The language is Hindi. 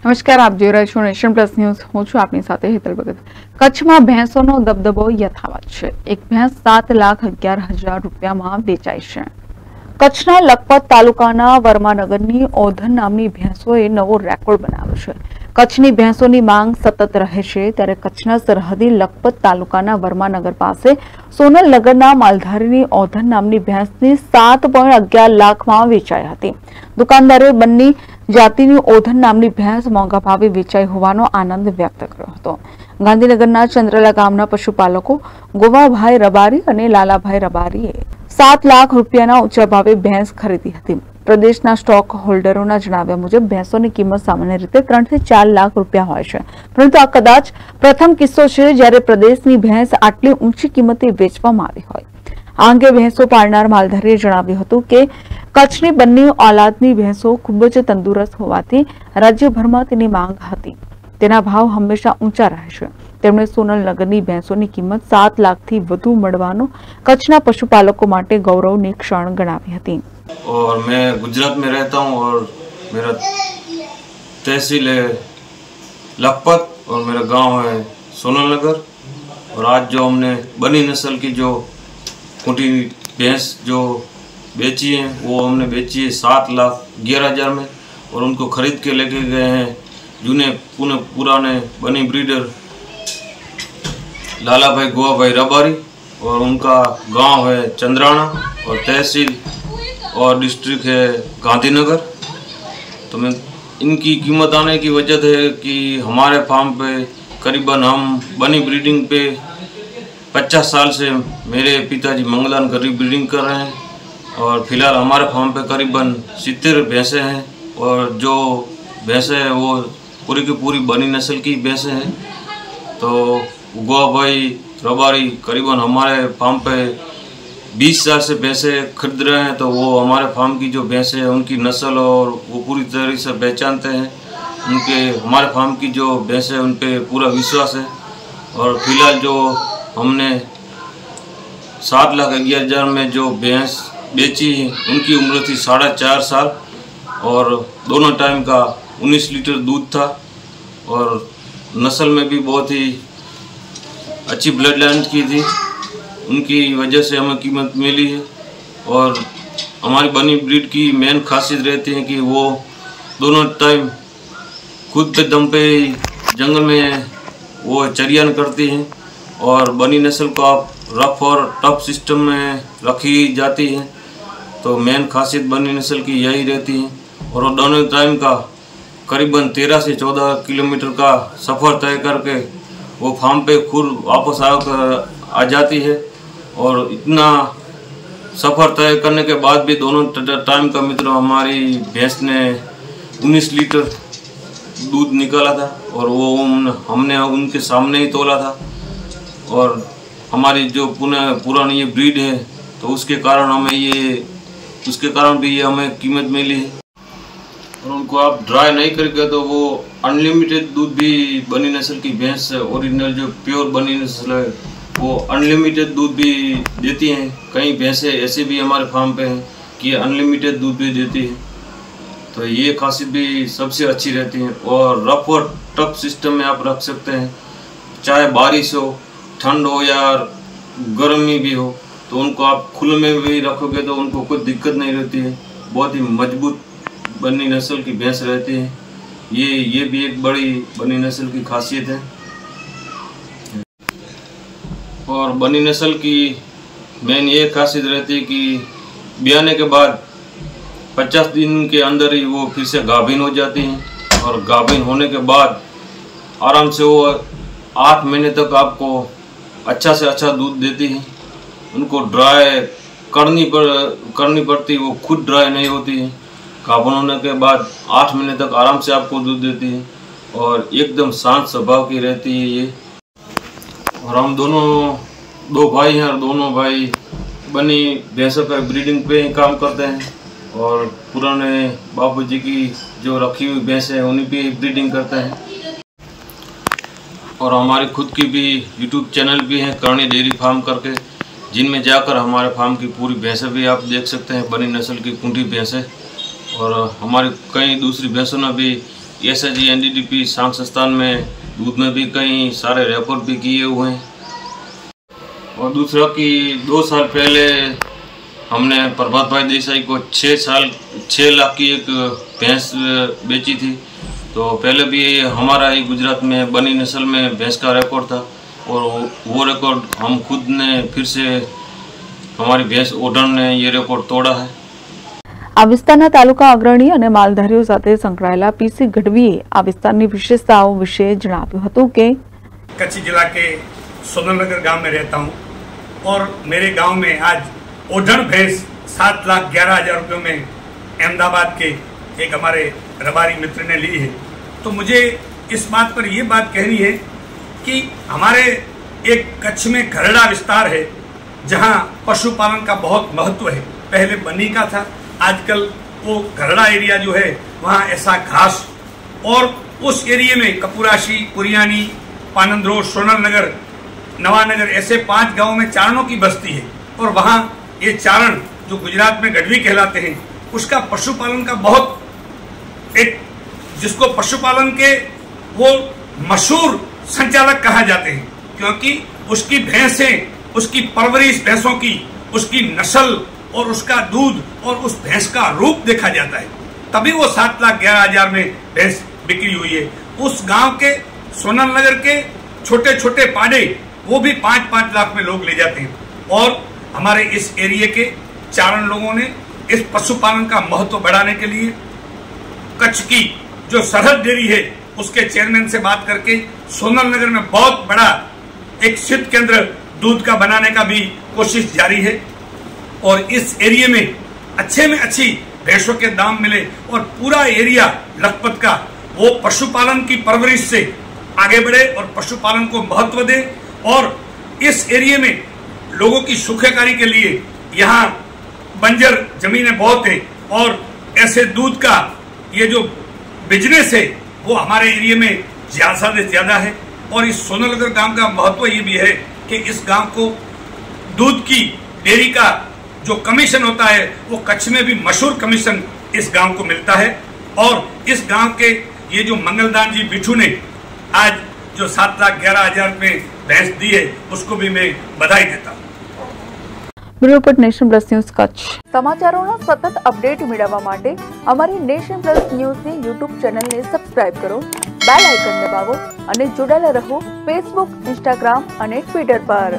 નમસ્કાર, આપ જોઈ રહ્યા છો નેશન પ્લસ ન્યૂઝ। હું છું આપની સાથે હેતલ ભગત। કચ્છમાં ભેંસોનો દબદબો યથાવત છે। એક ભેંસ 7,11,000 રૂપિયામાં વેચાય છે। કચ્છના લખપત તાલુકાના વર્માનગરની ઓધન નામની ભેંસોએ નવો રેકોર્ડ બનાવ્યો છે। કચ્છની ભેંસોની માંગ સતત રહે છે, ત્યારે કચ્છના સરહદી લખપત તાલુકાના વર્માનગર પાસે સોનલનગરના માલધારીની ઓધન નામની ભેંસની 7.11 લાખમાં વેચાઈ હતી। દુકાનદારે બંને જાતિની ઓધન નામની ભેંસ મોંઘા ભાવે વેચાઈ હોવાનો આનંદ વ્યક્ત કર્યો હતો। ગાંધીનગરના ચંદ્રલા ગામના પશુપાલકો ગોવાભાઈ રબારી અને લાલાભાઈ રબારીએ 7 લાખ રૂપિયાના ઊંચા ભાવે ભેંસ ખરીદી હતી। પ્રદેશના સ્ટોક હોલ્ડરોના જણાવ્યા મુજબ ભેંસોની કિંમત સામાન્ય રીતે 3 થી 4 લાખ રૂપિયા હોય છે, પરંતુ આ કદાચ પ્રથમ કિસ્સો છે જ્યારે પ્રદેશની ભેંસ આટલી ઊંચી કિંમતે વેચવામાં આવી હોય। આ અંગે ભેંસો પાળનાર માલધારીએ જણાવ્યું હતું કે કચ્છની બંને ઓલાદની ભેંસો ખૂબ જ તંદુરસ્ત હોવાથી રાજ્યભરમાં તેની માંગ હતી। તેના ભાવ હંમેશા ઊંચા રહે છે। તેમણે સોનલનગરની ભેંસોની કિંમત 7 લાખથી વધુ મળવાનો કચ્છના પશુપાલકો માટે ગૌરવની ક્ષણ ગણાવી હતી। और मैं गुजरात में रहता हूँ और मेरा तहसील है लखपत और मेरा गांव है सोनलनगर। और आज जो हमने बनी नस्ल की जो खूंटी भैंस जो बेची है वो हमने बेची है 7,11,000 में, और उनको खरीद के लेके गए हैं पुराने बनी ब्रीडर लालाभाई गोवाभाई रबारी, और उनका गांव है चंद्राना और तहसील और डिस्ट्रिक्ट है गांधीनगर। तो मैं इनकी कीमत आने की वजह है कि हमारे फार्म पे करीबन हम बनी ब्रीडिंग पे 50 साल से मेरे पिताजी मंगलान गरीब ब्रीडिंग कर रहे हैं, और फिलहाल हमारे फार्म पे करीबन 70 भैंसें हैं, और जो भैंसें हैं वो पूरी की पूरी बनी नस्ल की भैंसें हैं। तो गोवाभाई रबारी करीबन हमारे फार्म पे 20 साल से भैंसे खरीद रहे हैं, तो वो हमारे फार्म की जो भैंसे हैं उनकी नस्ल और वो पूरी तरह से पहचानते हैं। उनके हमारे फार्म की जो भैंसे हैं उन पे पूरा विश्वास है। और फिलहाल जो हमने 7,11,000 में जो भैंस बेची उनकी उम्र थी 4.5 साल, और दोनों टाइम का 19 लीटर दूध था, और नस्ल में भी बहुत ही अच्छी ब्लड लाइन की थी। उनकी वजह से हमें कीमत मिली है। और हमारी बनी ब्रीड की मेन खासियत रहती है कि वो दोनों टाइम खुद पे दम पे जंगल में वो चरियान करती हैं, और बनी नस्ल को आप रफ और टफ सिस्टम में रखी जाती है। तो मेन खासियत बनी नस्ल की यही रहती है। और वो दोनों टाइम का करीबन 13 से 14 किलोमीटर का सफ़र तय करके वो फार्म पे खुद वापस आ जाती है। और इतना सफ़र तय करने के बाद भी दोनों टाइम का मित्र हमारी भैंस ने 19 लीटर दूध निकाला था, और वो हमने उनके सामने ही तोला था। और हमारी जो पुरानी ये ब्रीड है, तो उसके कारण भी ये हमें कीमत मिली है। और उनको आप ड्राई नहीं करके तो वो अनलिमिटेड दूध भी बनी नस्ल की भैंस ओरिजिनल जो प्योर बनी नस्ल है वो अनलिमिटेड दूध भी देती हैं। कई भैंसें ऐसे भी हमारे फार्म पे हैं कि अनलिमिटेड दूध भी देती है। तो ये खासियत भी सबसे अच्छी रहती है। और रफ और टफ सिस्टम में आप रख सकते हैं, चाहे बारिश हो, ठंड हो या गर्मी भी हो, तो उनको आप खुले में भी रखोगे तो उनको कोई दिक्कत नहीं रहती है। बहुत ही मजबूत बनी नस्ल की भैंस रहती है। ये भी एक बड़ी बनी नस्ल की खासियत है। और बनी नस्ल की मेन ये खासियत रहती है कि ब्याने के बाद 50 दिन के अंदर ही वो फिर से गाभिन हो जाती हैं, और गाभिन होने के बाद आराम से वो 8 महीने तक आपको अच्छा से अच्छा दूध देती है। उनको ड्राई करनी पड़ती, वो खुद ड्राई नहीं होती है। गाभिन होने के बाद 8 महीने तक आराम से आपको दूध देती है, और एकदम शांत स्वभाव की रहती है ये। और हम दो भाई हैं, और दोनों भाई बनी भैंसों पर ब्रीडिंग पे ही काम करते हैं, और पुराने बापूजी की जो रखी हुई भैंसें हैं उन्हीं पे ब्रीडिंग करते हैं। और हमारी खुद की भी यूट्यूब चैनल भी है करणी डेयरी फार्म करके, जिनमें जाकर हमारे फार्म की पूरी भैंसें भी आप देख सकते हैं, बनी नस्ल की खूंटी भैंसें। और हमारी कई दूसरी भैंसों ने भी SHG NDDP सांग संस्थान में दूध में भी कई सारे रिकॉर्ड भी किए हुए हैं। और दूसरा कि 2 साल पहले हमने प्रभात भाई देसाई को 6 लाख की एक भैंस बेची थी। तो पहले भी हमारा ही गुजरात में बनी नस्ल में भैंस का रिकॉर्ड था और वो रिकॉर्ड हम खुद ने फिर से हमारी भैंस ओढण ने ये रिकॉर्ड तोड़ा है। આ વિસ્તારના તાલુકા અગ્રણી અને માલધારીઓ સાથે સંકળાયેલા PC ગઢવીએ આ વિસ્તારની વિશેષતાઓ વિશે જણાવ્યું હતું કે कच्छ जिला के सोनलनगर गांव में रहता हूं और मेरे गांव में आज ओढण भैंस 7,11,000 रुपयों में अहमदाबाद के एक हमारे रबारी मित्र ने ली है। तो मुझे इस बात पर यह बात कहनी है कि हमारे एक कच्छ में घरड़ा विस्तार है जहां पशुपालन का बहुत महत्व है। पहले बनी का था, आजकल वो घरड़ा एरिया जो है वहाँ ऐसा घास और उस एरिया में कपूराशी, कुरियानी, पानंद्रो, सोनलनगर, नवानगर ऐसे 5 गांवों में चारणों की बस्ती है और वहाँ ये चारण जो गुजरात में गढ़वी कहलाते हैं उसका पशुपालन का बहुत एक जिसको पशुपालन के वो मशहूर संचालक कहा जाते हैं क्योंकि उसकी भैंसें, उसकी परवरिश भैंसों की, उसकी नस्ल और उसका दूध और उस भैंस का रूप देखा जाता है, तभी वो 7,11,000 में भैंस बिक्री हुई है। उस गांव के सोनलनगर के छोटे छोटे पाड़े वो भी 5-5 लाख में लोग ले जाते हैं। और हमारे इस एरिया के चारण लोगों ने इस पशुपालन का महत्व बढ़ाने के लिए कच्छ की जो सरहद डेयरी है उसके चेयरमैन से बात करके सोनलनगर में बहुत बड़ा एक शीत केंद्र दूध का बनाने का भी कोशिश जारी है और इस एरिया में अच्छी भैंसों के दाम मिले और पूरा एरिया लखपत का वो पशुपालन की परवरिश से आगे बढ़े और पशुपालन को महत्व दे। और इस एरिया में लोगों की सुखाकारी के लिए यहाँ बंजर जमीनें बहुत है और ऐसे दूध का ये जो बिजनेस है वो हमारे एरिया में ज्यादा से ज्यादा है। और इस सोनलनगर गांव का महत्व ये भी है कि इस गांव को दूध की डेयरी का जो कमीशन होता है वो कच्छ में भी मशहूर कमीशन इस गांव को मिलता है। और इस गांव के ये जो मंगलदान जी बिठू ने आज जो 7,11,000 में भैंस दी है उसको भी मैं बधाई देता हूँ। Bureau report nation plus news Kutch. સમાચારોના સતત અપડેટ મેળવવા માટે અમારી નેશન પ્લસ ન્યૂઝની યુટ્યુબ ચેનલને સબસ્ક્રાઇબ કરો, બેલ આઇકન દબાવો અને જોડાયેલા રહો ફેસબુક, ઇન્સ્ટાગ્રામ અને ટ્વિટર પર।